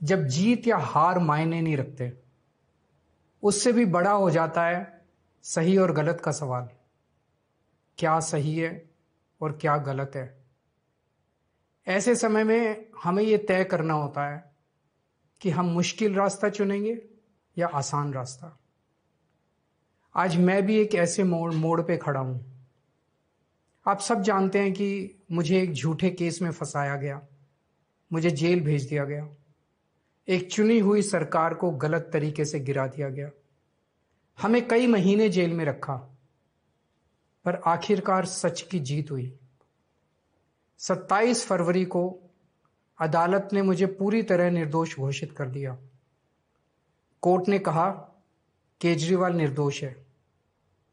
जब जीत या हार मायने नहीं रखते, उससे भी बड़ा हो जाता है सही और गलत का सवाल। क्या सही है और क्या गलत है? ऐसे समय में हमें ये तय करना होता है कि हम मुश्किल रास्ता चुनेंगे या आसान रास्ता। आज मैं भी एक ऐसे मोड़ पे खड़ा हूं। आप सब जानते हैं कि मुझे एक झूठे केस में फंसाया गया, मुझे जेल भेज दिया गया, एक चुनी हुई सरकार को गलत तरीके से गिरा दिया गया, हमें कई महीने जेल में रखा, पर आखिरकार सच की जीत हुई। 27 फरवरी को अदालत ने मुझे पूरी तरह निर्दोष घोषित कर दिया। कोर्ट ने कहा केजरीवाल निर्दोष है,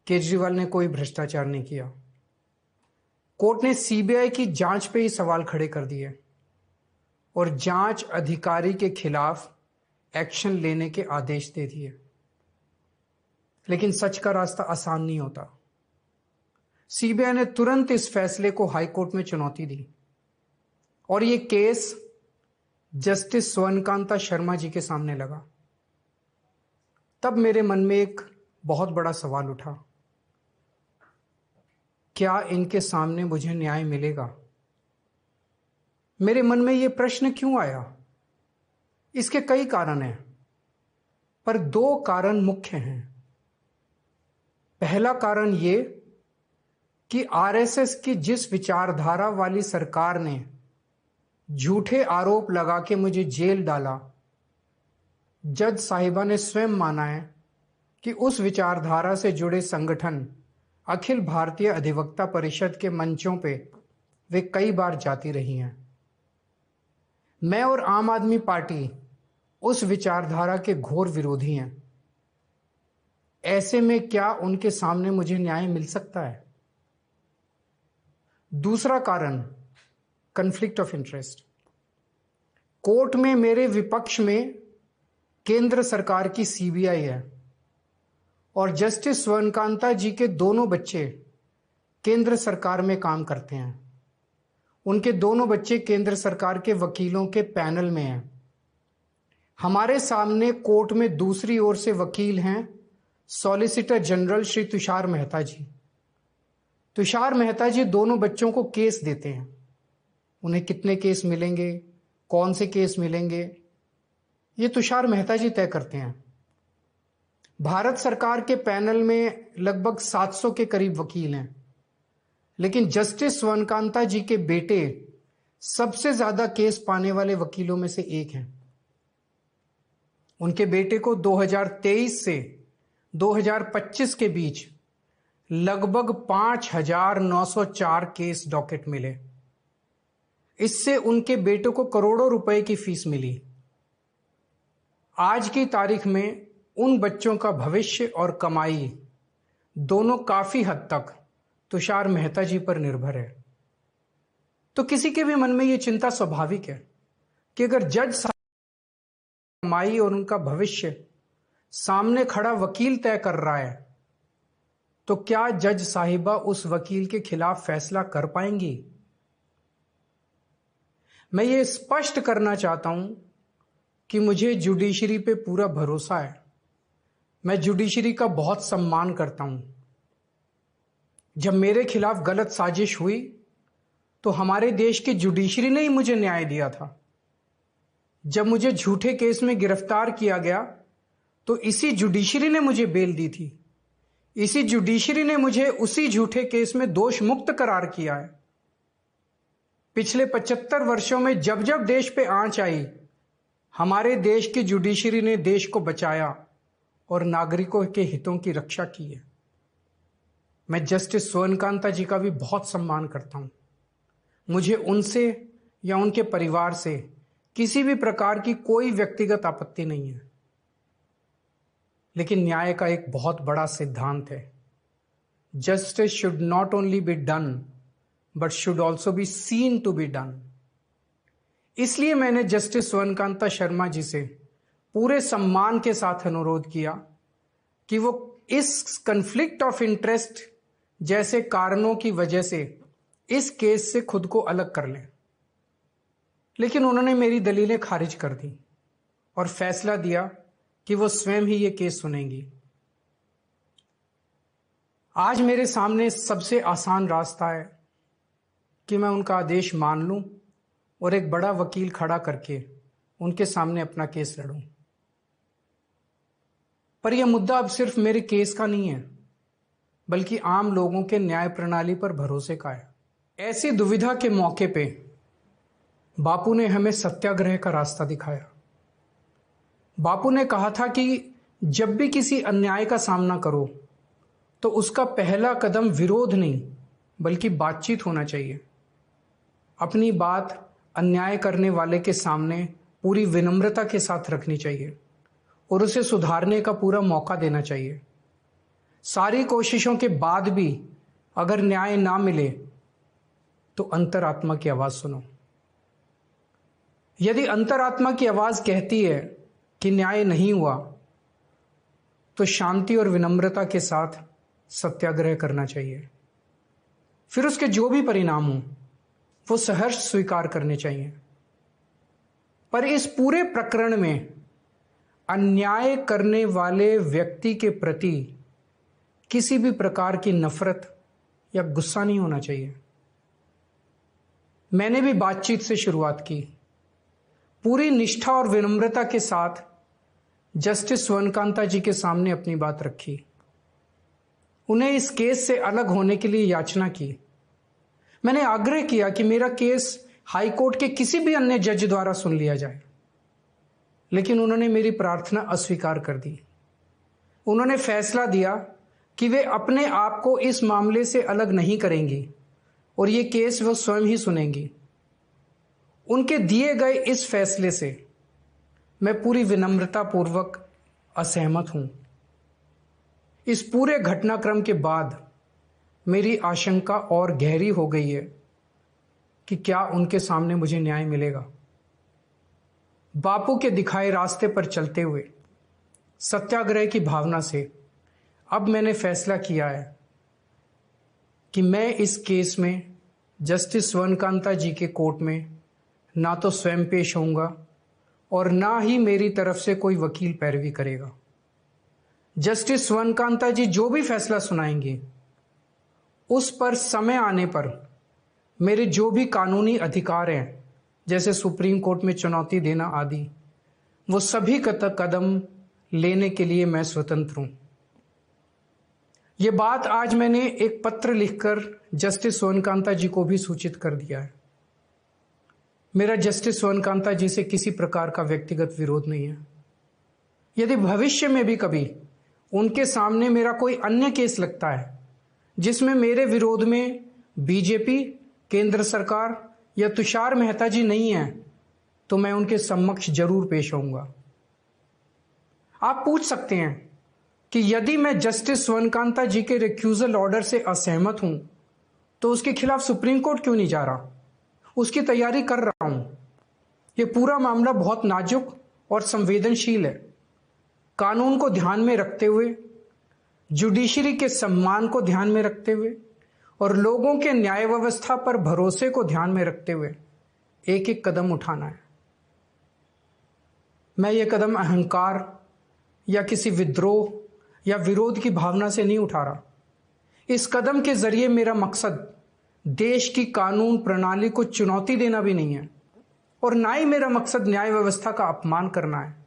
केजरीवाल ने कोई भ्रष्टाचार नहीं किया। कोर्ट ने सीबीआई की जांच पे ही सवाल खड़े कर दिए और जांच अधिकारी के खिलाफ एक्शन लेने के आदेश दे दिए। लेकिन सच का रास्ता आसान नहीं होता। सीबीआई ने तुरंत इस फैसले को हाईकोर्ट में चुनौती दी और यह केस जस्टिस स्वर्णकांता शर्मा जी के सामने लगा। तब मेरे मन में एक बहुत बड़ा सवाल उठा, क्या इनके सामने मुझे न्याय मिलेगा? मेरे मन में यह प्रश्न क्यों आया? इसके कई कारण हैं, पर दो कारण मुख्य हैं। पहला कारण यह कि आरएसएस की जिस विचारधारा वाली सरकार ने झूठे आरोप लगा के मुझे जेल डाला, जज साहिबा ने स्वयं माना है कि उस विचारधारा से जुड़े संगठन अखिल भारतीय अधिवक्ता परिषद के मंचों पे वे कई बार जाती रही हैं। मैं और आम आदमी पार्टी उस विचारधारा के घोर विरोधी हैं। ऐसे में क्या उनके सामने मुझे न्याय मिल सकता है? दूसरा कारण कॉन्फ्लिक्ट ऑफ इंटरेस्ट। कोर्ट में मेरे विपक्ष में केंद्र सरकार की सीबीआई है और जस्टिस स्वर्णकांता जी के दोनों बच्चे केंद्र सरकार में काम करते हैं। उनके दोनों बच्चे केंद्र सरकार के वकीलों के पैनल में हैं। हमारे सामने कोर्ट में दूसरी ओर से वकील हैं सॉलिसिटर जनरल श्री तुषार मेहता जी। तुषार मेहता जी दोनों बच्चों को केस देते हैं। उन्हें कितने केस मिलेंगे, कौन से केस मिलेंगे, ये तुषार मेहता जी तय करते हैं। भारत सरकार के पैनल में लगभग 700 के करीब वकील हैं, लेकिन जस्टिस स्वर्णकांता जी के बेटे सबसे ज्यादा केस पाने वाले वकीलों में से एक हैं। उनके बेटे को 2023 से 2025 के बीच लगभग 5,904 केस डॉकेट मिले। इससे उनके बेटे को करोड़ों रुपए की फीस मिली। आज की तारीख में उन बच्चों का भविष्य और कमाई दोनों काफी हद तक तुषार मेहता जी पर निर्भर है। तो किसी के भी मन में यह चिंता स्वाभाविक है कि अगर जज कमाई और उनका भविष्य सामने खड़ा वकील तय कर रहा है, तो क्या जज साहिबा उस वकील के खिलाफ फैसला कर पाएंगी? मैं ये स्पष्ट करना चाहता हूं कि मुझे जुडिशरी पे पूरा भरोसा है। मैं जुडिशरी का बहुत सम्मान करता हूं। जब मेरे खिलाफ गलत साजिश हुई तो हमारे देश की जुडिशरी ने ही मुझे न्याय दिया था। जब मुझे झूठे केस में गिरफ्तार किया गया तो इसी जुडिशरी ने मुझे बेल दी थी। इसी जुडिशरी ने मुझे उसी झूठे केस में दोष मुक्त करार किया है। पिछले 75 वर्षों में जब जब देश पे आंच आई, हमारे देश की जुडिशरी ने देश को बचाया और नागरिकों के हितों की रक्षा की है। मैं जस्टिस स्वर्णकांता जी का भी बहुत सम्मान करता हूं। मुझे उनसे या उनके परिवार से किसी भी प्रकार की कोई व्यक्तिगत आपत्ति नहीं है। लेकिन न्याय का एक बहुत बड़ा सिद्धांत है, justice should not only be done but should also be seen to be done. इसलिए मैंने जस्टिस स्वर्णकांता शर्मा जी से पूरे सम्मान के साथ अनुरोध किया कि वो इस कन्फ्लिक्ट ऑफ इंटरेस्ट जैसे कारणों की वजह से इस केस से खुद को अलग कर लें। लेकिन उन्होंने मेरी दलीलें खारिज कर दी। और फैसला दिया कि वो स्वयं ही ये केस सुनेंगी। आज मेरे सामने सबसे आसान रास्ता है कि मैं उनका आदेश मान लूं और एक बड़ा वकील खड़ा करके उनके सामने अपना केस लड़ूं। पर यह मुद्दा अब सिर्फ मेरे केस का नहीं है, बल्कि आम लोगों के न्याय प्रणाली पर भरोसे का है। ऐसी दुविधा के मौके पे बापू ने हमें सत्याग्रह का रास्ता दिखाया। बापू ने कहा था कि जब भी किसी अन्याय का सामना करो तो उसका पहला कदम विरोध नहीं बल्कि बातचीत होना चाहिए। अपनी बात अन्याय करने वाले के सामने पूरी विनम्रता के साथ रखनी चाहिए और उसे सुधारने का पूरा मौका देना चाहिए। सारी कोशिशों के बाद भी अगर न्याय ना मिले तो अंतरात्मा की आवाज सुनो। यदि अंतरात्मा की आवाज कहती है कि न्याय नहीं हुआ तो शांति और विनम्रता के साथ सत्याग्रह करना चाहिए। फिर उसके जो भी परिणाम हो वो सहर्ष स्वीकार करने चाहिए। पर इस पूरे प्रकरण में अन्याय करने वाले व्यक्ति के प्रति किसी भी प्रकार की नफरत या गुस्सा नहीं होना चाहिए। मैंने भी बातचीत से शुरुआत की, पूरी निष्ठा और विनम्रता के साथ जस्टिस स्वर्णकांता जी के सामने अपनी बात रखी। उन्हें इस केस से अलग होने के लिए याचना की। मैंने आग्रह किया कि मेरा केस हाई कोर्ट के किसी भी अन्य जज द्वारा सुन लिया जाए, लेकिन उन्होंने मेरी प्रार्थना अस्वीकार कर दी। उन्होंने फैसला दिया कि वे अपने आप को इस मामले से अलग नहीं करेंगी और ये केस वो स्वयं ही सुनेंगी। उनके दिए गए इस फैसले से मैं पूरी विनम्रता पूर्वक असहमत हूं। इस पूरे घटनाक्रम के बाद मेरी आशंका और गहरी हो गई है कि क्या उनके सामने मुझे न्याय मिलेगा। बापू के दिखाए रास्ते पर चलते हुए सत्याग्रह की भावना से अब मैंने फैसला किया है कि मैं इस केस में जस्टिस स्वर्णकांता जी के कोर्ट में ना तो स्वयं पेश होऊंगा और ना ही मेरी तरफ से कोई वकील पैरवी करेगा। जस्टिस स्वर्णकांता जी जो भी फैसला सुनाएंगे उस पर समय आने पर मेरे जो भी कानूनी अधिकार हैं, जैसे सुप्रीम कोर्ट में चुनौती देना आदि, वो सभी कदम लेने के लिए मैं स्वतंत्र हूं। ये बात आज मैंने एक पत्र लिखकर जस्टिस स्वर्णकांता जी को भी सूचित कर दिया है। मेरा जस्टिस स्वर्णकांता जी से किसी प्रकार का व्यक्तिगत विरोध नहीं है। यदि भविष्य में भी कभी उनके सामने मेरा कोई अन्य केस लगता है जिसमें मेरे विरोध में बीजेपी, केंद्र सरकार या तुषार मेहता जी नहीं है, तो मैं उनके समक्ष जरूर पेश होऊंगा। आप पूछ सकते हैं कि यदि मैं जस्टिस स्वर्णकांता जी के रिक्यूजल ऑर्डर से असहमत हूं तो उसके खिलाफ सुप्रीम कोर्ट क्यों नहीं जा रहा? उसकी तैयारी कर रहा हूं। यह पूरा मामला बहुत नाजुक और संवेदनशील है। कानून को ध्यान में रखते हुए, जुडिशरी के सम्मान को ध्यान में रखते हुए और लोगों के न्याय व्यवस्था पर भरोसे को ध्यान में रखते हुए एक एक कदम उठाना है। मैं ये कदम अहंकार या किसी विद्रोह या विरोध की भावना से नहीं उठा रहा। इस कदम के जरिए मेरा मकसद देश की कानून प्रणाली को चुनौती देना भी नहीं है और ना ही मेरा मकसद न्याय व्यवस्था का अपमान करना है।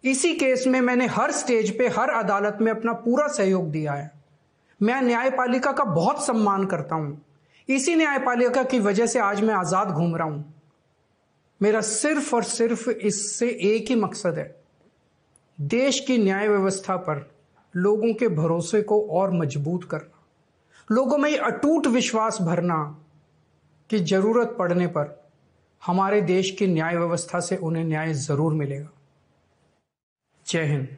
इसी केस में मैंने हर स्टेज पे, हर अदालत में अपना पूरा सहयोग दिया है। मैं न्यायपालिका का बहुत सम्मान करता हूं। इसी न्यायपालिका की वजह से आज मैं आजाद घूम रहा हूं। मेरा सिर्फ और सिर्फ इससे एक ही मकसद है, देश की न्याय व्यवस्था पर लोगों के भरोसे को और मजबूत करना, लोगों में अटूट विश्वास भरना कि जरूरत पड़ने पर हमारे देश की न्याय व्यवस्था से उन्हें न्याय जरूर मिलेगा। जय हिंद।